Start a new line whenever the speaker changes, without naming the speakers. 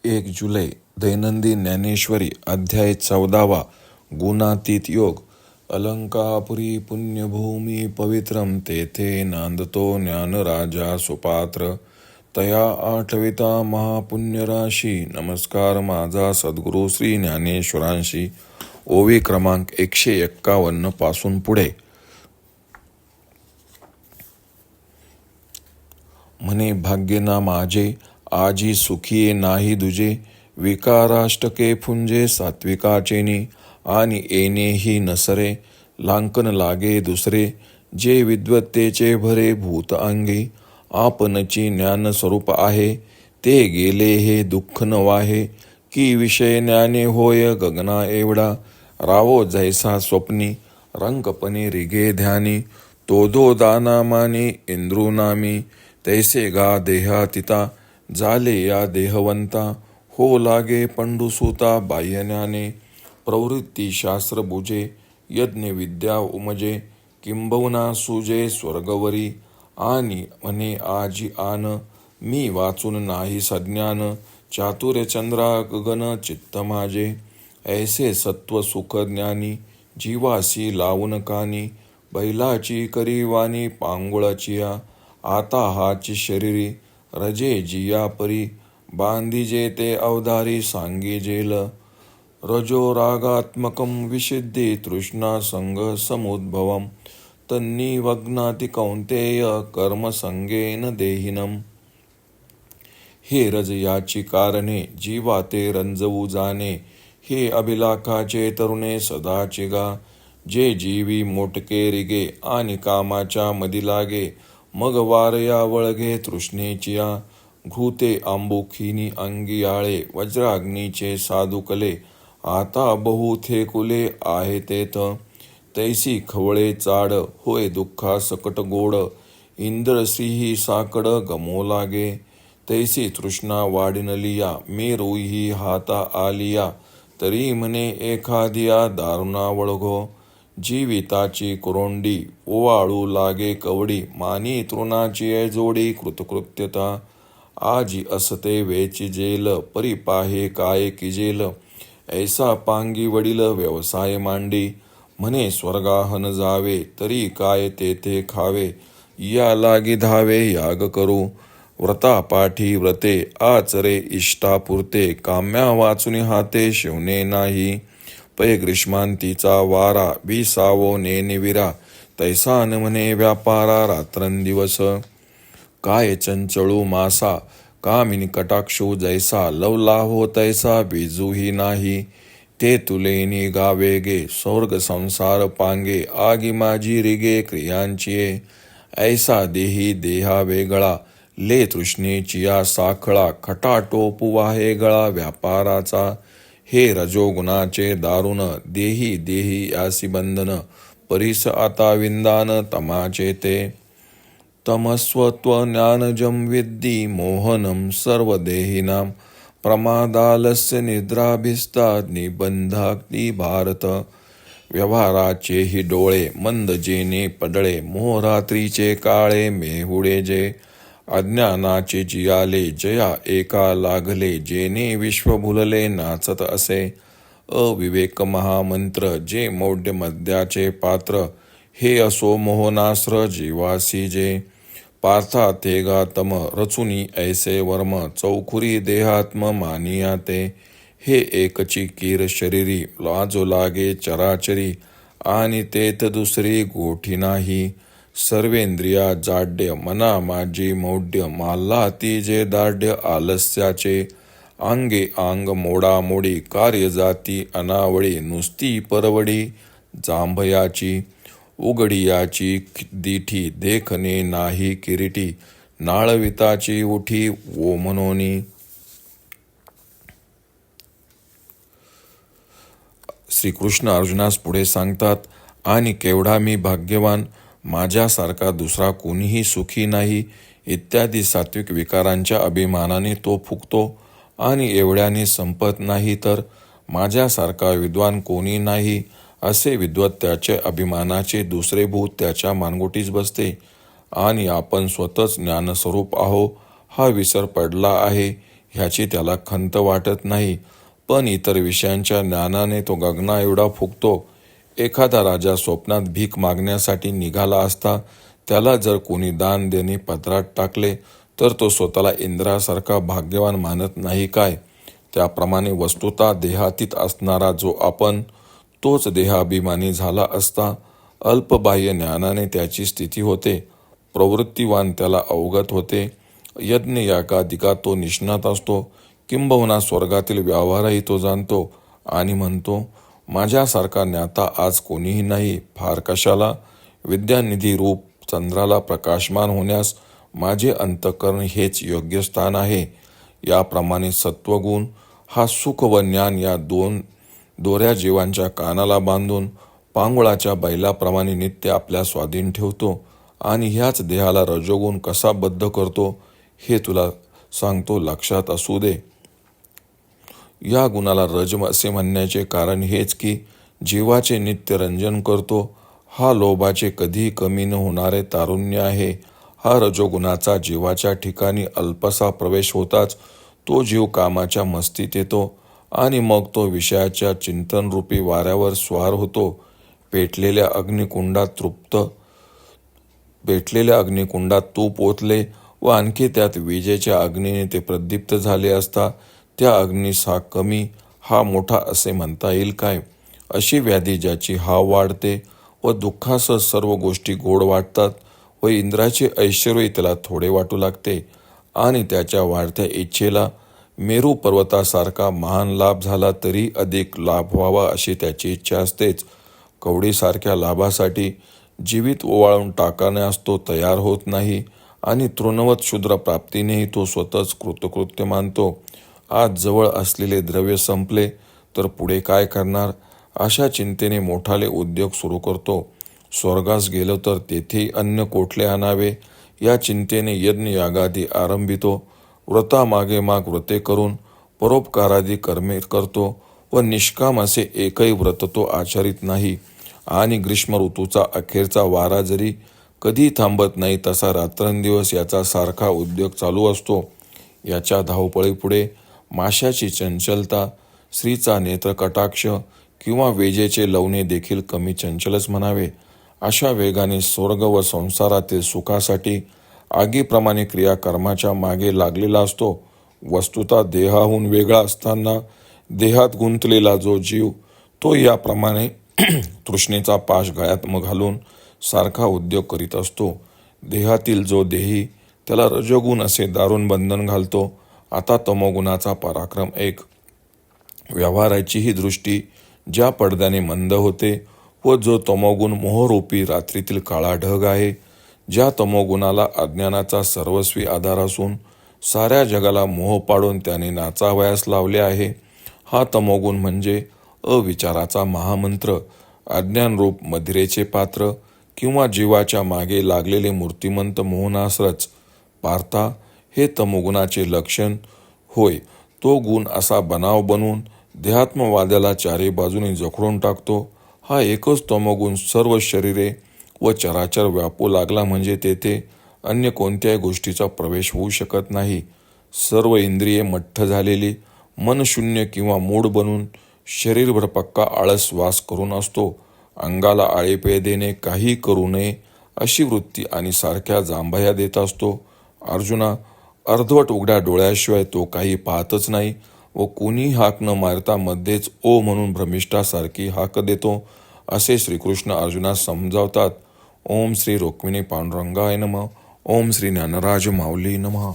1 जुलै दैनंदिन ज्ञानेश्वरी अध्याय 14 गुणातीत योग. अलंकापुरी पुण्यभूमी पवित्रम तेथे नांदतो ज्ञानराजा सुपात्र. तया आठविता महापुण्यराशी नमस्कार माझा सद्गुरू श्री ज्ञानेश्वरांशी. ओवी क्रमांक 151 पासून पुढे. म्हणे भाग्य ना माझे आजी सुखिये नाही दुजे. विकाराष्टके फुंजे सात्विकाचेनी आणि येणेही नसरे. लांकन लागे दुसरे जे विद्वत्तेचे भरे भूत अंगी. आपणची ज्ञान स्वरूप आहे ते गेले हे दुःख न वाहे. की विषय ज्ञाने होय गगना एवढा. रावो जैसा स्वप्नी रंगपणे रिगे ध्यानी. तोदो दानामानी इंद्रुनामी तैसे गा देहातिता. झाले या देहवंता हो लागे पंडुसूता. बाह्यज्ञाने प्रवृत्ती शास्त्र बुजे. यज्ञ विद्या उमजे किंबहुना सुजे स्वर्गवरी. आणि म्हणे आजी आन मी वाचून नाही सज्ञान. चातुर्य चंद्रा गगन चित्त माझे. ऐसे सत्व सुख ज्ञानी जीवासी लावून कानी. बैलाची करी वाणी पांगुळाचिया. आता हाची शरीरी रजे जिया परी. बांधिजे ते अवधारी सांगी जेल. रजो रागात्मकम विशिद्धी तृष्णा संग समुद्भवम. तन्नी वग्नाति कौंतेय कर्मसंगेन देहिनम. हे रज याची कारणे जीवा ते रंजवू जाणे. हे अभिलाखाचे तरुणे सदाची गा. जे जीवी मोटके रिगे आणि कामाच्या मदी लागे. मग वारया वळगे तृष्णेचिया. घृते आंबोखिनी अंगी आळे वज्राग्नीचे साधुकले. आता बहु थेकुले आहे तेथ. तैसी खवळे चाड होय दुःखा सकट गोड. इंद्रश्रीही साकड गमो लागे. तैसी तृष्णा वाढिनलिया मेरूही हाता आलिया. तरी म्हणे एखादिया दारुणा वळघो. जीविताची कुरोंडी ओवाळू लागे कवडी. मानी तृणाची जोडी कृतकृत्यता. आजी असते वेची जेल परिपाहे काय किजेल. ऐसा पांगी वडील व्यवसाय मांडी. म्हणे स्वर्गाहन जावे तरी काय तेथे खावे. या लागी धावे याग करू. व्रतापाठी व्रते आचरे इष्टापुरते. काम्या वाचुनी हाते शिवणे नाही. पै ग्रीष्मांतीचा वारा विसावो नेनिविरा. तैसा न म्हणे व्यापारा रात्रंदिवस. काय चंचळू मासा कामिनी कटाक्षू जैसा. लवला हो तैसा विजूही नाही. ते तुलेनी गावेगे स्वर्ग संसार पांगे. आगी माझी रिगे क्रियांचिये. ऐसा देही देहा वेगळा ले तृष्णेचिया साखळा. खटाटोप वाहे गळा व्यापाराचा. हे रजोगुणाचे दारुण देही देही यासी बंधन. परीस आता विंदान तमाचे ते. तमस्वत्व ज्ञानजम विद्धी मोहनम सर्व देहिनाम. प्रमादालस्य निद्राभिस्ता निबंधाग्नी भारत. व्यवहाराचेही डोळे मंद जेने पडळे. मोहरात्रीचे काळे मेहुडे जे. अज्ञानाचे जियाले जया एका लागले. जेने विश्व भुलले नाचत असे. अविवेक महामंत्र जे मौढ्य मद्याचे पात्र. हे असो मोहनास्त्र जीवासी जे. पार्था ते गातम रचुनी ऐसे वर्म. चौखुरी देहात्म मानिया ते. हे एकची कीर शरीरी लाजो लागे चराचरी. आणि तेथ दुसरी गोठी नाही. सर्वेंद्रिया जाड्य मना माझी मौढ्य. माल्हाती जे दाढ्य आलस्याचे. अंगे आंग मोडामोडी कार्य जाती अनावळी. नुसती परवडी जांभयाची. उघडियाची दिठी देखणे नाही किरीटी. नाळविताची उठी वो मनोनी. श्रीकृष्ण अर्जुनास पुढे सांगतात. आणि केवढा मी भाग्यवान. माझ्यासारखा दुसरा कोणीही सुखी नाही. इत्यादी सात्विक विकारांच्या अभिमानाने तो फुगतो. आणि एवढ्याने संपत नाही तर माझ्यासारखा विद्वान कोणी नाही. असे विद्वत त्याचे अभिमानाचे दुसरे भूत त्याच्या मानगोटीस बसते. आणि आपण स्वतःच ज्ञानस्वरूप आहो हा विसर पडला आहे. ह्याची त्याला खंत वाटत नाही, पण इतर विषयांच्या ज्ञानाने तो गगना एवढा फुगतो. एखादा राजा स्वप्नात भीक मागण्यासाठी निघाला असता त्याला जर कोणी दान देणे पदरात टाकले तर तो स्वतःला इंद्रासारखा भाग्यवान मानत नाही काय? त्याप्रमाणे वस्तुतः देहातीत असणारा जो आपण तोच देहाभिमानी झाला असता अल्पबाह्य ज्ञानाने त्याची स्थिती होते. प्रवृत्तीवान त्याला अवगत होते. यज्ञ यागादिकात तो निष्णात असतो. किंबहुना स्वर्गातील व्यवहारही तो जाणतो आणि म्हणतो, माझ्यासारखा ज्ञाता आज कोणीही नाही. फार कशाला, विद्यानिधी रूप चंद्राला प्रकाशमान होण्यास माझे अंतःकरण हेच योग्य स्थान आहे. याप्रमाणे सत्वगुण हा सुख व ज्ञान या दोन दोऱ्या जीवांच्या कानाला बांधून पांगुळाच्या बैलाप्रमाणे नित्य आपल्या स्वाधीन ठेवतो आणि ह्याच देहाला रजोगुण कसा बद्ध करतो हे तुला सांगतो, लक्षात असू दे. या गुणाला रज असे म्हणण्याचे कारण हेच की जीवाचे नित्य रंजन करतो. हा लोभाचे कधीही कमी न होणारे तारुण्य आहे. हा रजोगुणाचा जीवाच्या ठिकाणी अल्पसा प्रवेश होताच तो जीव कामाच्या मस्तीत येतो आणि मग तो विषयाच्या चिंतनरूपी वाऱ्यावर स्वार होतो. पेटलेल्या अग्निकुंडात तूप ओतले व आणखी त्यात विजेच्या अग्नीने ते प्रदीप्त झाले असता त्या अग्नीस हा कमी, हा मोठा असे म्हणता येईल काय? अशी व्याधी ज्याची हाव वाढते व दुःखासह सर्व गोष्टी गोड वाटतात व इंद्राचे ऐश्वर्य त्याला थोडे वाटू लागते आणि त्याच्या वाढत्या इच्छेला मेरू पर्वतासारखा महान लाभ झाला तरी अधिक लाभ व्हावा अशी त्याची इच्छा असतेच. कवडीसारख्या लाभासाठी जीवित ओवाळून टाकण्यास तो तयार होत नाही आणि तृणवत क्षुद्र प्राप्तीनेही तो स्वतःच कृतकृत्य मानतो. आज जवळ असलेले द्रव्य संपले तर पुढे काय करणार अशा चिंतेने मोठाले उद्योग सुरू करतो. स्वर्गास गेलो तर तेथेही अन्न कोठले आणावे या चिंतेने यज्ञ यागादी आरंभितो. व्रतामागे माग व्रते करून परोपकारादी कर्मे करतो व निष्काम असे एकही व्रत तो आचरित नाही. आणि ग्रीष्म ऋतूचा अखेरचा वारा जरी कधी थांबत नाही तसा रात्रंदिवस याचा सारखा उद्योग चालू असतो. याच्या धावपळीपुढे माशाची चंचलता, स्त्रीचा नेत्रकटाक्ष किंवा वेजेचे लवणे देखील कमी चंचलच म्हणावे. अशा वेगाने स्वर्ग व संसारातील सुखासाठी आगीप्रमाणे क्रियाकर्माच्या मागे लागलेला असतो. वस्तुतः देहाहून वेगळा असताना देहात गुंतलेला जो जीव तो याप्रमाणे तृष्णेचा पाश गळ्यात घालून सारखा उद्योग करीत असतो. देहातील जो देही त्याला रजोगुण असे दारुण बंधन घालतो. आता तमोगुणाचा पराक्रम एक. व्यवहाराची ही दृष्टी ज्या पडद्याने मंद होते व जो तमोगुण मोहरूपी रात्रीतील काळा ढग आहे, ज्या तमोगुणाला अज्ञानाचा सर्वस्वी आधार असून साऱ्या जगाला मोह पाडून त्याने नाचावयास लावले आहे, हा तमोगुण म्हणजे अविचाराचा महामंत्र, अज्ञानरूप मदिरेचे पात्र किंवा जीवाच्या मागे लागलेले मूर्तिमंत मोहनास्त्रच. पार्था, हे तमोगुणाचे लक्षण होय. तो गुण असा बनाव बनवून देहात्मवाद्याला चारी बाजूने जखडून टाकतो. हा एकच तमोगुण सर्व शरीरे व चराचर व्यापू लागला म्हणजे तेथे अन्य कोणत्याही गोष्टीचा प्रवेश होऊ शकत नाही. सर्व इंद्रिये मठ्ठ झालेली, मनशून्य किंवा मूढ बनून शरीरभर पक्का आळस वास करून असतो. अंगाला आळेपे देणे, काही करू नये अशी वृत्ती आणि सारख्या जांभया देत असतो. अर्जुना, अर्धवट उघड्या डोळ्याशिवाय तो काही पाहतच नाही व कोणी हाक न मारता मध्येच ओ म्हणून भ्रमिष्ठासारखी हाक देतो असे श्रीकृष्ण अर्जुनास समजावतात. ओम श्री रुक्मिणी पांडुरंगाय नमः. ओम श्री ज्ञानराज माऊली नमः.